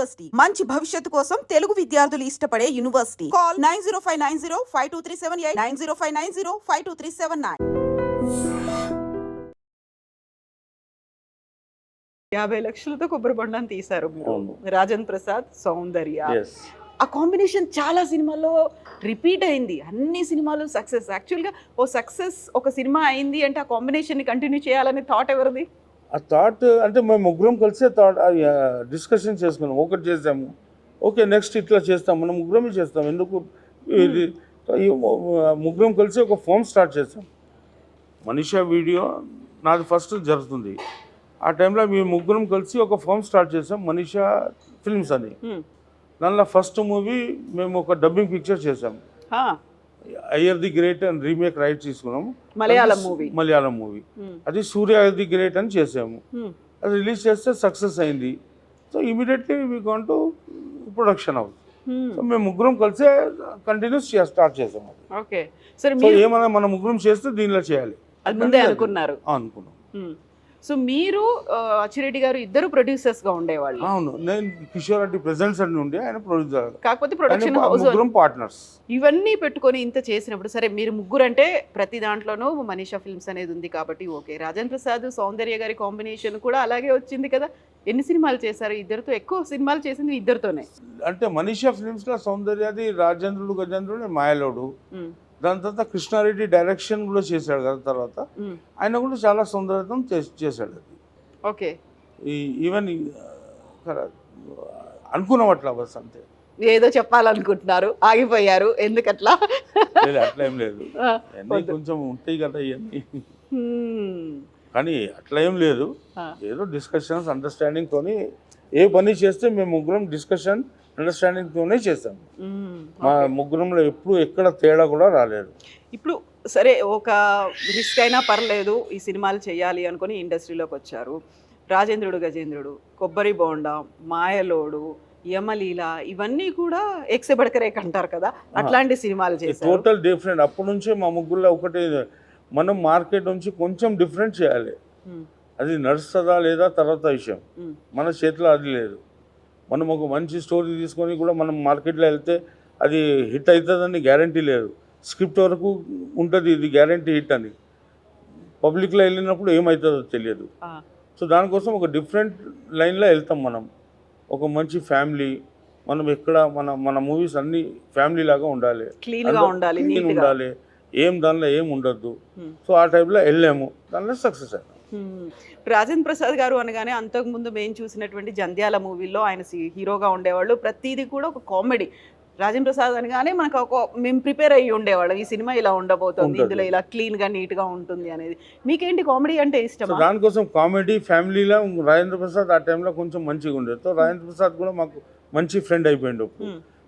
University మంచి భవిష్యత్తు కోసం తెలుగు విద్యార్థులు ఇష్టపడే యూనివర్సిటీ. కాల్ 9059052378 9059052379. 50 లక్షలతో కొబ్బరి బొండాన్ని తీశారు మీరు. రాజన్ ప్రసాద్, సౌందర్య. ఆ కాంబినేషన్ చాలా సినిమాల్లో రిపీట్ అయింది. అన్ని సినిమాలు సక్సెస్. యాక్చువల్గా ఒక సినిమా అయింది అంటే ఆ కాంబినేషన్ని కంటిన్యూ చేయాలనే థాట్ ఎవరిది? ఆ థాట్ అంటే మేము ముగ్గురం కలిసే డిస్కషన్ చేసుకున్నాం. ఒకటి చేసాము, ఓకే నెక్స్ట్ ఇట్లా చేస్తాం, మనం ముగ్గురమే చేస్తాం, ఎందుకు ఇది ముగ్గురం కలిసి ఒక ఫోమ్ స్టార్ట్ చేస్తాం. మనీషా వీడియో నాది ఫస్ట్ జరుగుతుంది. ఆ టైంలో మేము ముగ్గురం కలిసి ఒక ఫోమ్ స్టార్ట్ చేసాం, మనీషా ఫిల్మ్స్ అని. దానిలో ఫస్ట్ మూవీ మేము ఒక డబ్బింగ్ పిక్చర్ చేసాం, అయ్యర్ ది గ్రేట్ అని రీమేక్ రైట్ తీసుకున్నాము, మలయాళం మూవీ. అది సూర్య అయ్యర్ ది గ్రేట్ అని చేసాము. అది రిలీజ్ చేస్తే సక్సెస్ అయింది. So immediately we gone to production house. So మేము ముగ్గురం కలిసే కంటిన్యూస్ స్టార్ట్ చేసాము. ఓకే, సో ఏమన్నా మన ముగ్గురం చేస్తే దీనిలో చేయాలి అనుకున్నాం. సో మీరు అచ్చిరెడ్డి గారు ఇద్దరు ప్రొడ్యూసర్స్ గా ఉండేవాళ్ళు? అవును, నేను కిషోర్ రెడ్డి ప్రెజెంట్స్ అని ఉండే, ఆయన ప్రొడ్యూసర్. కాకపోతే ప్రొడక్షన్ హౌస్ పార్ట్నర్స్. ఇవన్నీ పెట్టుకొని ఇంత చేసినప్పుడు సరే, మీరు ముగ్గురు అంటే ప్రతి దాంట్లోనూ మనీషా ఫిల్మ్స్ అనేది ఉంది కాబట్టి ఓకే. రాజన్ ప్రసాద్, సౌందర్య గారి కాంబినేషన్ కూడా అలాగే వచ్చింది కదా. ఎన్ని సినిమాలు చేశారు ఇద్దరితో? ఎక్కువ సినిమాలు చేసింది ఇద్దరితోనే. అంటే మనీషా ఫిల్మ్స్ లో సౌందర్యది రాజేంద్రుడు, గజేంద్రుడు, మాయలోడు. దాని తర్వాత కృష్ణారెడ్డి డైరెక్షన్ కూడా చేశాడు కదా. తర్వాత ఆయన కూడా చాలా సౌందర్యం చేశాడు. అది ఓకే. ఈవెన్ అనుకున్నాం అట్లా బస్ అంతే. ఏదో చెప్పాలనుకుంటున్నారు, ఆగిపోయారు ఎందుకట్లా? అట్లా ఏం లేదు, అన్నీ కొంచెం ఉంటాయి కదా ఇవన్నీ. కానీ అట్లా ఏం లేదు, ఏదో డిస్కషన్స్ అండర్స్టాండింగ్ తోని ఏ పని చేస్తే మేము ముగ్గురం డిస్కషన్ అండర్స్టాండింగ్ తోనే చేస్తాం. మా ముగ్గురంలో ఎప్పుడు ఎక్కడ తేడా కూడా రాలేదు. ఇప్పుడు సరే, ఒక రిస్క్ అయినా పర్లేదు ఈ సినిమాలు చేయాలి అనుకుని ఇండస్ట్రీలోకి వచ్చారు. రాజేంద్రుడు, గజేంద్రుడు, కొబ్బరి బోండా, మాయలోడు, యమలీల, ఇవన్నీ కూడా ఎక్సెబడకరేక్ అంటారు కదా, అట్లాంటి సినిమాలు చేశారు. Total different. అప్పటి నుంచే మా ముగ్గురులో ఒకటి, మనం మార్కెట్ నుంచి కొంచెం డిఫరెంట్ చేయాలి. అది నడుస్తుందా లేదా తర్వాత విషయం, మన చేతిలో అది లేదు. మనం ఒక మంచి స్టోరీ తీసుకొని కూడా మనం మార్కెట్లో వెళ్తే అది హిట్ అవుతుందని గ్యారంటీ లేదు. స్క్రిప్ట్ వరకు ఉంటుంది, ఇది గ్యారంటీ హిట్ అని. పబ్లిక్లో వెళ్ళినప్పుడు ఏమవుతుందో తెలియదు. సో దానికోసం ఒక డిఫరెంట్ లైన్లో వెళ్తాం మనం. ఒక మంచి ఫ్యామిలీ, మనం ఎక్కడ మన మూవీస్ అన్ని ఫ్యామిలీ లాగా ఉండాలి, క్లీన్ ఉండాలి, దానిలో ఏం ఉండద్దు. సో ఆ టైప్లో వెళ్ళాము, దానిలో సక్సెస్ అయ్యాము. రాజేంద్ర ప్రసాద్ గారు అనగానే అంతకుముందు మేము చూసినటువంటి జంధ్యాల మూవీల్లో ఆయన హీరోగా ఉండేవాళ్ళు. ప్రతిదీ కూడా ఒక కామెడీ. రాజేంద్ర ప్రసాద్ అనగానే మనకు మేము ప్రిపేర్ అయ్యి ఉండేవాళ్ళం, ఈ సినిమా ఇలా ఉండబోతుంది, ఇందులో ఇలా క్లీన్గా నీట్గా ఉంటుంది అనేది. మీకేంటి కామెడీ అంటే ఇష్టం? దానికోసం కామెడీ ఫ్యామిలీలో రాజేంద్ర ప్రసాద్ ఆ టైంలో కొంచెం మంచిగా ఉండేది. సో రాజేంద్ర ప్రసాద్ కూడా మాకు మంచి ఫ్రెండ్ అయిపోయిండు.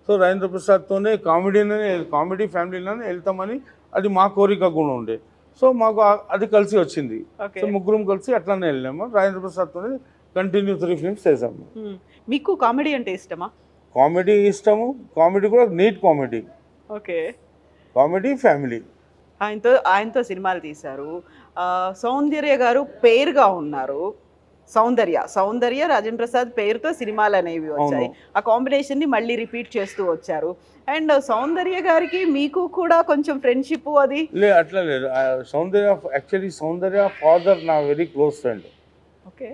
సో రాజేంద్ర ప్రసాద్తోనే కామెడీ ఫ్యామిలీలోనే వెళ్తామని అది మా కోరిక కూడా ఉండే. సో మాకు అది కలిసి వచ్చింది. సో ముగ్గురం కలిసి అట్లానే వెళ్ళాము. రాజేంద్ర ప్రసాద్తోనే కంటిన్యూ 3 ఫిల్మ్స్ చేసాము. మీకు కామెడీ అంటే ఇష్టమా? కామెడీ ఇష్టము, కామెడీ కూడా neat comedy. Okay. Comedy family. ఆయనతో సినిమాలు తీశారు. సౌందర్య గారు పేరుగా ఉన్నారు. సౌందర్య రాజేంద్ర ప్రసాద్ పేరుతో సినిమాలు అనేవి వచ్చాయి. ఆ కాంబినేషన్ని మళ్ళీ రిపీట్ చేస్తూ వచ్చారు. అండ్ సౌందర్య గారికి మీకు కూడా కొంచెం ఫ్రెండ్షిప్ అది అట్లా లేదు. సౌందర్య ఫాదర్ నా వెరీ క్లోజ్ ఫ్రెండ్.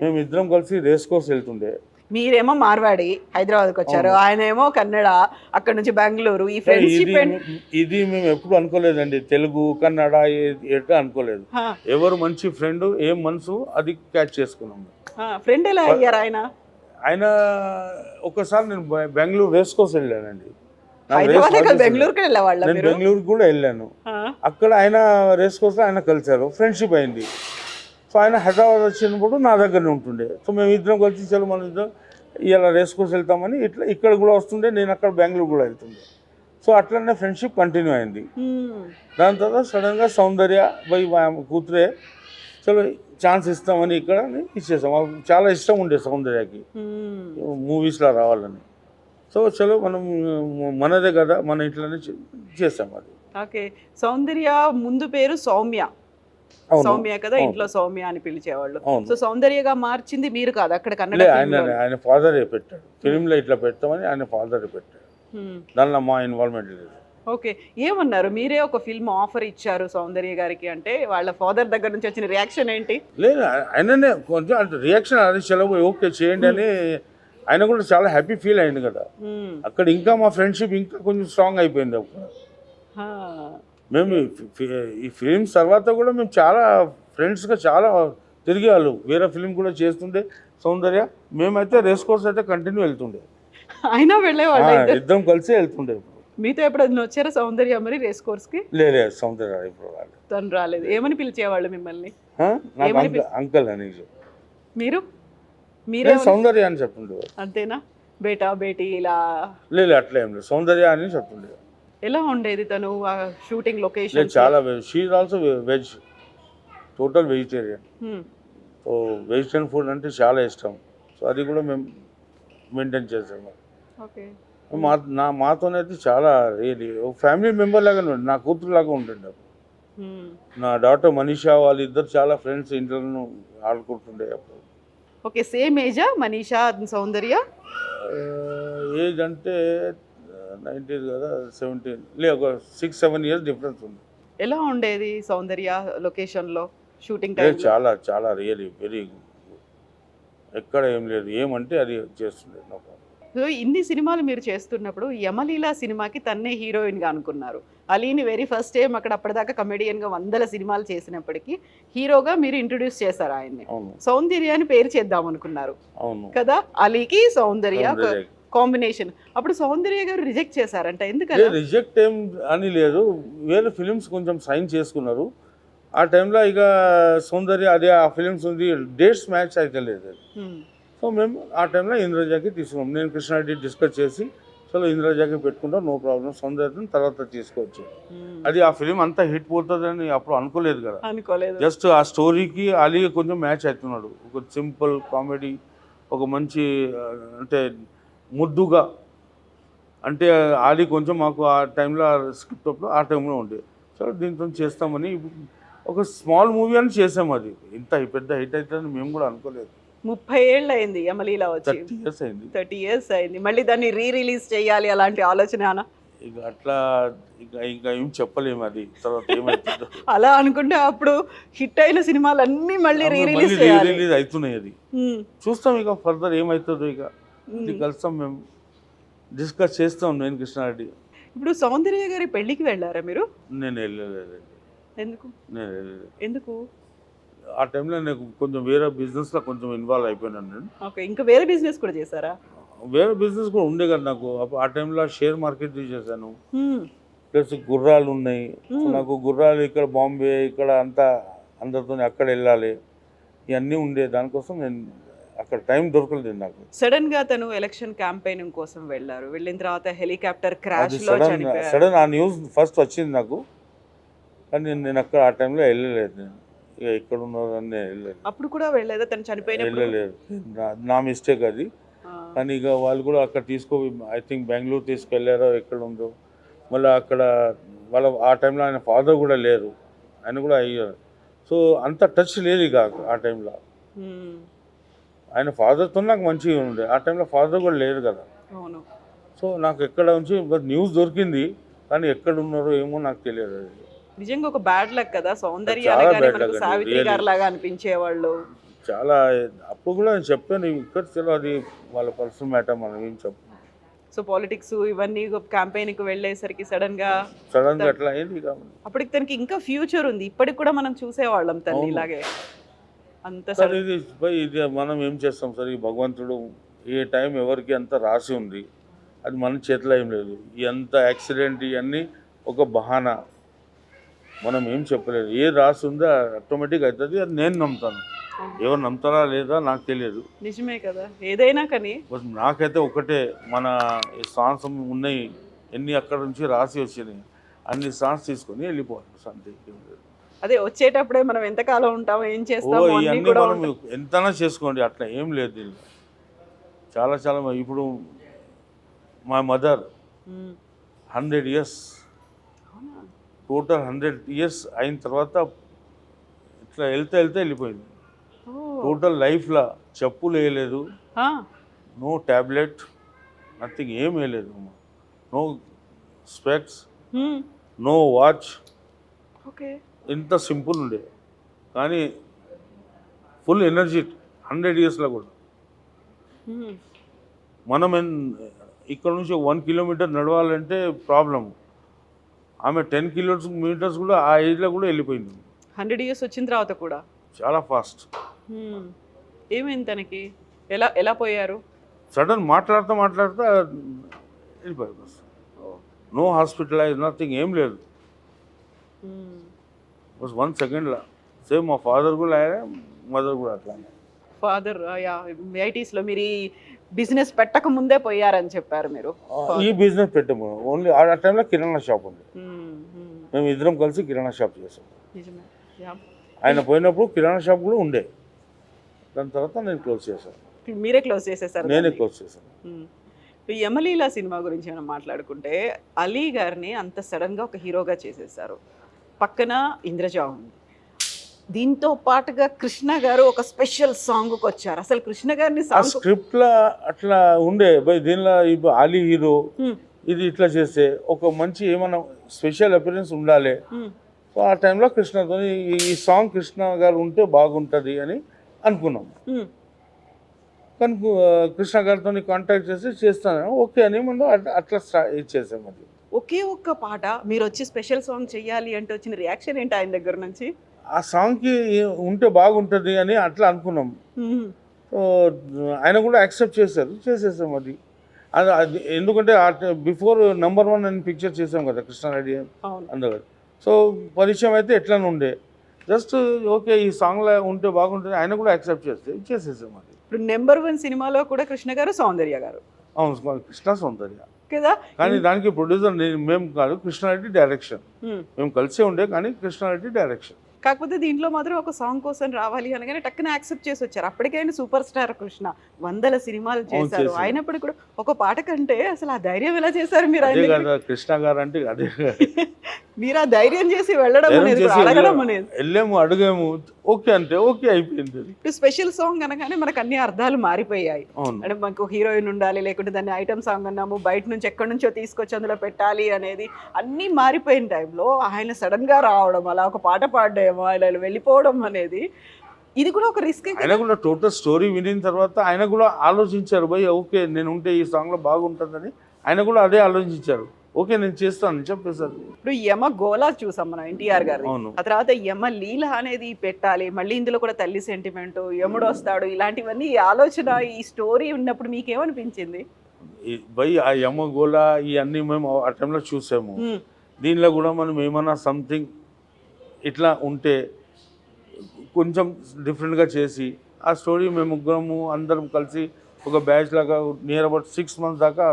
మేము ఇద్దరం కలిసి రేస్ కోర్స్ వెళ్తుండే. మీరేమో మార్వాడి హైదరాబాద్కి వచ్చారు, ఆయన ఏమో కన్నడ, అక్కడ నుంచి బెంగళూరు. ఈ ఫ్రెండ్షిప్ ఇది మేము ఎప్పుడు అనుకోలేదండి, తెలుగు కన్నడ ఎట్లా అనుకోలేదు. ఎవరు మంచి ఫ్రెండ్, ఏం మనసు అది క్యాచ్ చేసుకున్నాం. ఫ్రెండ్ ఎలా అయ్యారు ఆయన? ఒకసారి నేను బెంగళూరు రేస్ కోర్స్ వెళ్ళానండి. నేను బెంగళూరు కూడా వెళ్ళాను. అక్కడ ఆయన రేస్ కోర్స్ ఆయన కలిసారు, ఫ్రెండ్షిప్ అయింది. సో ఆయన హైదరాబాద్ వచ్చినప్పుడు నా దగ్గరనే ఉంటుండే. సో మేము ఇద్దరం కలిసి చలో మన ఇద్దరం ఇలా రేస్ కోర్స్ వెళ్తామని ఇట్లా ఇక్కడ కూడా వస్తుండే, నేను అక్కడ బెంగళూరు కూడా వెళ్తుండే. సో అట్లనే ఫ్రెండ్షిప్ కంటిన్యూ అయింది. దాని తర్వాత సడన్గా సౌందర్య కూతురే చలో ఛాన్స్ ఇస్తామని ఇక్కడ ఇచ్చేసాం. చాలా ఇష్టం ఉండే సౌందర్యకి మూవీస్లో రావాలని. సో చలో మనం మనదే కదా, మన ఇంట్లోనే చేసాం అది. ఓకే. సౌందర్య ముందు పేరు సౌమ్య, అవును. సౌమ్య కదా, అవును. ఇంట్లో సౌమ్య అని పిలిచేవాళ్ళు. అవును. సో సౌందర్యగా మార్చింది మీరు కాదు, అక్కడ కన్నడ లే ఫిల్మ్‌లో. ఆయన ఫాదరే పెట్టాడు. ఫిల్మ్‌లో ఇట్లా పెడతామని ఆయన ఫాదరే పెట్టాడు. దానిలో మా ఇన్వాల్వ్‌మెంట్ లేదు. ఓకే. ఏమన్నారు? మీరే ఒక ఫిల్మ్ ఆఫర్ ఇచ్చారు సౌందర్య గారికి అంటే, వాళ్ళ ఫాదర్ దగ్గర నుంచి వచ్చిన రియాక్షన్ ఏంటి? లేదు ఆయననే కొంచెం అంటే రియాక్షన్ అది సెలవు ఓకే చేయండి అని ఆయన కూడా చాలా హ్యాపీ ఫీల్ అయింది కదా. హ్మ్. అక్కడ ఇంకా మా ఫ్రెండ్షిప్ ఇంకా కొంచెం స్ట్రాంగ్ అయిపోయింది అప్పుడు. ఆ! మేము ఈ ఫిలిమ్స్ తర్వాత కూడా మేము చాలా ఫ్రెండ్స్గా చాలా తిరిగేవాళ్ళు. వేరే ఫిలిం కూడా చేస్తుండే సౌందర్య. మేమైతే రేస్ కోర్స్ అయితే కంటిన్యూ వెళ్తుండే. అయినా వెళ్ళేవాళ్ళా ఇద్దరు? ఇద్దరం కలిసి వెళ్తుండే. మీతో ఎప్పుడైనా వచ్చారా సౌందర్య మరి రేస్ కోర్స్‌కి? లేదు సౌందర్య ఇప్పుడు రాలేదు. తను రాలేదు. ఏమని పిలిచేవాళ్ళు మిమ్మల్ని? నాకు ఏమని అంకల్ అని. మీరు? లేదు మీరేమని? సౌందర్య అని చెప్తుండేవారు. అంతేనా? బేటా, బేటీ ఇలా లేదు అట్లా ఏం లేదు సౌందర్య అని చెప్తుండే. ఎలా ఉండేది తను ఆ షూటింగ్ లేదు లొకేషన్? చాలా she is also veg, total vegetarian. So vegetarian food అంటే చాలా ఇష్టం. సో అది కూడా మేము మెయింటైన్ చేస్తాము. ఓకే. మాతోనైతే చాలా రియలీ ఒక ఫ్యామిలీ మెంబర్ లాగా ఉండే, నా కూతురు లాగా ఉంటుండే. నా డాటర్ మనీషా వాళ్ళిద్దరు చాలా ఫ్రెండ్స్ ఇంట్లో ఆడుకుంటుండే అప్పుడు. ఓకే. సేమ్ ఏజా మనీషా సౌందర్య? ఏజ్ అంటే 90s కదా, 17 లేదు ఒక 6-7 ఇయర్స్ డిఫరెన్స్ ఉంది. ఎలా ఉండేది సౌందర్య లొకేషన్‌లో షూటింగ్ లేదు టైంలో? చాలా చాలా రియలీ వెరీ ఎక్కడ ఏం లేదు ఏమంటే అది చేస్తుండే నాకు. సో ఇన్ని సినిమాలు మీరు చేస్తున్నప్పుడు యమలీల సినిమాకి తన్నే హీరోయిన్‌గా అనుకున్నారు. అలీని వెరీ ఫస్ట్ టైం అక్కడ అప్పటిదాకా కమెడియన్‌గా వందల సినిమాలు చేసినప్పటికీ హీరోగా మీరు ఇంట్రొడ్యూస్ చేశారు ఆయన్ని. అవును సౌందర్య అని పేరు చేద్దాం అనుకున్నారు అవును కదా, అలీకి సౌందర్య సౌందర్య. కాంబినేషన్. అప్పుడు సౌందర్య గారు రిజెక్ట్ చేశారంట, ఎందుకలా? రిజెక్ట్ ఏం అని లేదు, వేరే ఫిలిమ్స్ కొంచెం సైన్ చేసుకున్నారు ఆ టైంలో. ఇక సౌందర్య అదే ఆ ఫిలిమ్స్ ఉంది డేట్స్ మ్యాచ్ అయితే లేదు. సో మేము ఆ టైంలో ఇంద్రజాకి తీసుకున్నాం. నేను కృష్ణారెడ్డి డిస్కస్ చేసి చలో ఇంద్రజాకి పెట్టుకుంటాం, నో ప్రాబ్లం, సౌందర్యని తర్వాత తీసుకోవచ్చు. అది ఆ ఫిలిం అంతా హిట్ పోతుందని అప్పుడు అనుకోలేదు కదా. అనుకోలేదు. జస్ట్ ఆ స్టోరీకి అలీ కొంచెం మ్యాచ్ అవుతున్నాడు. ఒక సింపుల్ కామెడీ, ఒక మంచి అంటే ముద్దుగా, అంటే ఆలీ కొంచెం మాకు ఆ టైంలో స్క్రిప్ట్లో ఆ టైంలో ఉండే. సో దీంతో చేస్తామని ఒక స్మాల్ మూవీ అని చేసాము. అది ఇంత పెద్ద హిట్ అవుతుందని మేము కూడా అనుకోలేదు. 30 ఏళ్ళు అయింది యమలీల వచ్చి. 30 years అయింది. 30 ఇయర్స్ అయింది. మళ్ళీ దాన్ని రిలీజ్ చేయాలి అలాంటి ఆలోచన? ఇక అట్లా ఇంకా ఏం చెప్పలేము అది తర్వాత ఏమవుతుందో. అలా అనుకుంటే అప్పుడు హిట్ అయిన సినిమాలన్నీ మళ్ళీ రిలీజ్ చేయాలి. రిలీజ్ అవుతున్నాయి. అది చూస్తాం ఇక ఫర్దర్ ఏమవుతుందో. ఇక ఇది కలుస్తాం మేము, డిస్కస్ చేస్తాం నేను కృష్ణారెడ్డి. ఇప్పుడు సౌందర్య గారి పెళ్లికి వెళ్ళారా మీరు? నేను వెళ్ళలేదు. ఎందుకు? నేను వెళ్ళలేదు. ఎందుకు? ఆ టైంలో నాకు కొంచెం వేరే బిజినెస్లో కొంచెం ఇన్వాల్వ్ అయిపోయినాను నేను. ఓకే. ఇంకా వేరే బిజినెస్ కూడా చేశారా? వేరే బిజినెస్ కూడా ఉండే కదా నాకు. ఆ టైంలో షేర్ మార్కెట్ చేశాను, ప్లస్ గుర్రాలు ఉన్నాయి. నాకు గుర్రాలు ఇక్కడ బాంబే ఇక్కడ అంతా అందరితో అక్కడ వెళ్ళాలి, ఇవన్నీ ఉండే. దానికోసం నేను అక్కడ టైం దొరకలేదు నాకు. సడన్ గా తను ఎలక్షన్ క్యాంపెయినింగ్ కోసం వెళ్ళారు. వెళ్ళిన తర్వాత హెలికాప్టర్ క్రాష్ లో చనిపోయారు. సడన్ ఆ న్యూస్ ఫస్ట్ వచ్చింది నాకు, కానీ నేను అక్కడ ఆ టైంలో వెళ్ళలేదు. నేను ఇక ఇక్కడ ఉన్నదని నేను వెళ్ళలేదు. అప్పుడు కూడా వెళ్ళలేదా తను చనిపోయినప్పుడు? వెళ్ళలేదు, నా మిస్టేక్ అది. కానీ ఇక వాళ్ళు కూడా అక్కడ ఐ థింక్ బెంగళూరు తీసుకెళ్ళారో ఎక్కడ ఉందో. మళ్ళీ అక్కడ వాళ్ళ ఆ టైంలో ఆయన ఫాదర్ కూడా లేరు, ఆయన కూడా అయ్యారు. సో అంత టచ్ లేదు ఇక ఆ టైంలో. ఆయన ఫాదర్తో నాకు మంచిగా ఉండే. ఆ టైంలో ఫాదర్ కూడా లేరు కదా. అవును. సో నాకు ఎక్కడ నుంచి న్యూస్ దొరికింది, కానీ ఎక్కడ ఉన్నారో ఏమో నాకు తెలియదు. అది నిజంగా ఒక బ్యాడ్ లక్ కదా. సౌందర్య చాలా అనగానే bad మనకు luck సావిత్రి really. గారు లాగా అనిపించేవాళ్ళు. చాలా అప్పుడు కూడా నేను చెప్పాను ఇక్కడ చలో అది వాళ్ళ పర్సనల్ మ్యాటర్, మనం ఏం చెప్పు. సో పాలిటిక్స్ ఇవన్నీ క్యాంపెయిన్ కి వెళ్ళేసరికి సడన్ గా అట్లా అయింది. ఇక అప్పటికి తనకి ఇంకా ఫ్యూచర్ ఉంది, ఇప్పటికి కూడా మనం చూసేవాళ్ళం తను ఇలాగే. అంత సార్ ఇది మనం ఏం చేస్తాం సార్, ఈ భగవంతుడు ఏ టైం ఎవరికి అంత రాసి ఉంది, అది మన చేతిలో ఏం లేదు. ఎంత యాక్సిడెంట్ ఇవన్నీ ఒక బహానా, మనం ఏం చెప్పలేదు. ఏ రాసి ఉందో ఆటోమేటిక్ అవుతుంది, అది నేను నమ్ముతాను. ఎవరు నమ్ముతారా లేదా నాకు తెలియదు. నిజమే కదా ఏదైనా కానీ. బట్ నాకైతే ఒకటే, మన సాంగ్స్ ఉన్నాయి ఎన్ని అక్కడ నుంచి రాసి వచ్చినాయి, అన్ని సాంగ్స్ తీసుకొని వెళ్ళిపోవాలి అంతే. అదే వచ్చేటప్పుడే మనం ఎంతకాలం ఉంటామో ఏం చేస్తామో అన్నీ ఇవన్నీ కూడా మనం ఎంతైనా చేసుకోండి, అట్లా ఏం లేదు దీనిలో. చాలా చాలా ఇప్పుడు మా మదర్ 100 years, టోటల్ 100 years అయిన తర్వాత ఇట్లా వెళ్తే వెళ్ళిపోయింది. ఓ. టోటల్ లైఫ్లో చెప్పులు వేయలేదు, ఆ. నో ట్యాబ్లెట్, నథింగ్, ఏం వేయలేదు. No specs, hmm. No watch, okay. ఇంత సింపుల్ ఉండే. కానీ ఫుల్ ఎనర్జీ 100 ఇయర్స్లో కూడా. హ్మ్. మనం ఇక్కడ నుంచి 1 కిలోమీటర్ నడవాలంటే ప్రాబ్లం. ఆమె 10 కిలోమీటర్స్ కూడా ఆ ఏజ్లో కూడా వెళ్ళిపోయింది. 100 ఇయర్స్ వచ్చిన తర్వాత కూడా. చాలా ఫాస్ట్. హ్మ్. ఏమైంది తనకి? ఎలా ఎలా పోయారు? సడన్ మాట్లాడుతూ వెళ్ళిపోయారు. బస్ నో హాస్పిటలైజ్, నథింగ్, ఏం లేదు. బస్ 1 సెకండ్లో. సేమ్ మా ఫాదర్ కూడా ఆయన, మదర్ కూడా అట్లానే. ఫాదర్ ఐటీస్లో మీరు ఈ బిజినెస్ పెట్టక ముందే పోయారని చెప్పారు మీరు. ఈ బిజినెస్ పెట్టాము. ఓన్లీ ఆ టైంలో కిరాణా షాప్ ఉంది. హ్మ్. హ్మ్. మేము ఇద్దరం కలిసి కిరాణా షాప్ చేసాం. నిజమే. యా. ఆయన పోయినప్పుడు కిరాణా షాప్ కూడా ఉండే. దాని తర్వాత నేను క్లోజ్ చేశాను. మీరే క్లోజ్ చేసేసారు నేనే దాన్ని? క్లోజ్ చేశాను. హ్మ్. ఈ యమలీల సినిమా గురించి మనం మాట్లాడుకుంటే అలీ గారిని అంత సడన్గా ఒక హీరోగా చేసేసారు. పక్కన ఇంద్రజ ఉంది. దీంతో పాటుగా కృష్ణ గారు ఒక స్పెషల్ సాంగ్కి వచ్చారు. అసలు కృష్ణ గారిని ఆ సాంగ్ స్క్రిప్ట్లో అట్లా ఉండే. దీనిలో ఇప్పుడు అలీ హీరో, ఇది ఇట్లా చేస్తే ఒక మంచి ఏమైనా స్పెషల్ అపిరెన్స్ ఉండాలి. సో ఆ టైంలో కృష్ణతో ఈ సాంగ్ కృష్ణ గారు ఉంటే బాగుంటుంది అని అనుకున్నాం. కానీ కృష్ణ గారితో కాంటాక్ట్ చేసి చేస్తాను ఓకే అని మనం అట్లా చేసాం. అది ఒకే ఒక్క పాట మీరు వచ్చి స్పెషల్ సాంగ్ చెయ్యాలి అంటే వచ్చిన రియాక్షన్ ఏంటి ఆయన దగ్గర నుంచి? ఆ సాంగ్కి ఉంటే బాగుంటుంది అని అట్లా అనుకున్నాం. సో ఆయన కూడా యాక్సెప్ట్ చేసేసాం. అది అది ఎందుకంటే బిఫోర్ #1 అని పిక్చర్ చేసాం కదా కృష్ణారెడ్డి అందులో. సో పరిచయం అయితే ఎట్లా ఉండే, జస్ట్ ఓకే ఈ సాంగ్లో ఉంటే బాగుంటుంది, ఆయన కూడా యాక్సెప్ట్ చేసేసాం. అది ఇప్పుడు #1 సినిమాలో కూడా కృష్ణ గారు, సౌందర్య గారు. అవును, కృష్ణ సౌందర్య కదా. కానీ దానికి ప్రొడ్యూసర్ మేము కాదు, కృష్ణారెడ్డి డైరెక్షన్. మేము కలిసే ఉండే కానీ కృష్ణారెడ్డి డైరెక్షన్. కాకపోతే దీంట్లో మాత్రం ఒక సాంగ్ కోసం రావాలి అనగానే టక్కున యాక్సెప్ట్ చేసి వచ్చారు. అప్పటికైనా సూపర్ స్టార్ కృష్ణ 100 సినిమాలు చేశారు. అయినప్పటికీ కూడా ఒక పాట కంటే అసలు ఆ ధైర్యం ఎలా చేశారు మీరు? అదే కదా కృష్ణ గారు అంటే, అదే మీరు ఆ ధైర్యం చేసి వెళ్ళడం అనేది, అడగడం అనేది. వెళ్ళాము, అడిగాము, ఓకే అంటే ఓకే అయిపోయింది. ఇప్పుడు స్పెషల్ సాంగ్ అనగానే మనకు అన్ని అర్థాలు మారిపోయాయి. అవును, అంటే మనకు హీరోయిన్ ఉండాలి, లేకుంటే దాన్ని ఐటమ్ సాంగ్ అన్నాము, బయట నుంచి ఎక్కడి నుంచో తీసుకొచ్చి అందులో పెట్టాలి అనేది అన్నీ మారిపోయిన టైంలో ఆయన సడన్ గా రావడం, అలా ఒక పాట పాడేమో ఆయన వెళ్ళిపోవడం అనేది, ఇది కూడా ఒక రిస్క్. ఆయన కూడా టోటల్ స్టోరీ వినిన తర్వాత ఆయన కూడా ఆలోచించారు, భయ్ ఓకే నేను ఉంటే ఈ సాంగ్లో బాగుంటుందని ఆయన కూడా అదే ఆలోచించారు. ఓకే నేను చేస్తాను చెప్పేసారు. ఇప్పుడు యమ గోలా చూసాం మనం ఎన్టీఆర్ గారు. అవును. ఆ తర్వాత యమ లీల అనేది పెట్టాలి, మళ్ళీ ఇందులో కూడా తల్లి సెంటిమెంట్, యముడు వస్తాడు, ఇలాంటివన్నీ ఈ ఆలోచన, ఈ స్టోరీ ఉన్నప్పుడు మీకేమనిపించింది? భయ్ ఆ యమ గోలా ఇవన్నీ మేము ఆ టైంలో చూసాము. దీనిలో కూడా మనం ఏమన్నా సంథింగ్ ఇట్లా ఉంటే కొంచెం డిఫరెంట్గా చేసి ఆ స్టోరీ మేము ముగ్గురము అందరం కలిసి ఒక బ్యాచ్ లాగా నియర్ అబౌట్ 6 months దాకా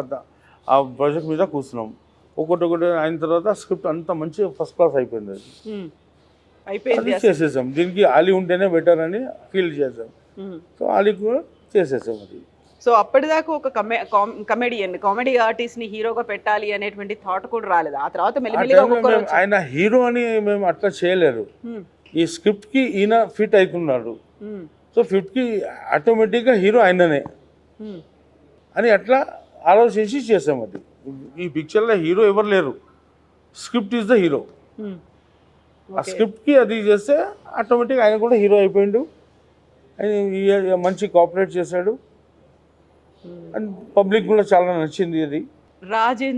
ఆ ప్రాజెక్ట్ మీద కూర్చున్నాం. ఒకటి అయిన తర్వాత స్క్రిప్ట్ అంతా మంచి ఫస్ట్ క్లాస్ అయిపోయింది. అది చేసేసాం. దీనికి ఆలీ ఉంటేనే బెటర్ అని ఫీల్ చేసాం. సో ఆలీ కూడా చేసేసాం. అది సో అప్పటిదాకా ఒక కామెడీ ఆర్టిస్ట్ ని హీరోగా పెట్టాలి అనేటువంటి థాట్ కూడా రాలేదు. ఆ తర్వాత మెల్లిమెల్లిగా ఆయన హీరో అని మేము అట్లా చేయలేరు. ఈ స్క్రిప్ట్ కి ఈయన ఫిట్ అవుతున్నాడు. సో ఫిట్కి ఆటోమేటిక్గా హీరో ఆయననే అని అట్లా ఆలోచించి చేసాం. అది ఈ పిక్చర్లో హీరో ఎవరు లేరు, స్క్రిప్ట్ ఈజ్ ద హీరో. ఆ స్క్రిప్ట్కి అది చేస్తే ఆటోమేటిక్గా ఆయన కూడా హీరో అయిపోయిండు. ఆయన మంచి కోఆపరేట్ చేశాడు అండ్ పబ్లిక్ కూడా చాలా నచ్చింది. అది రాజేంద్ర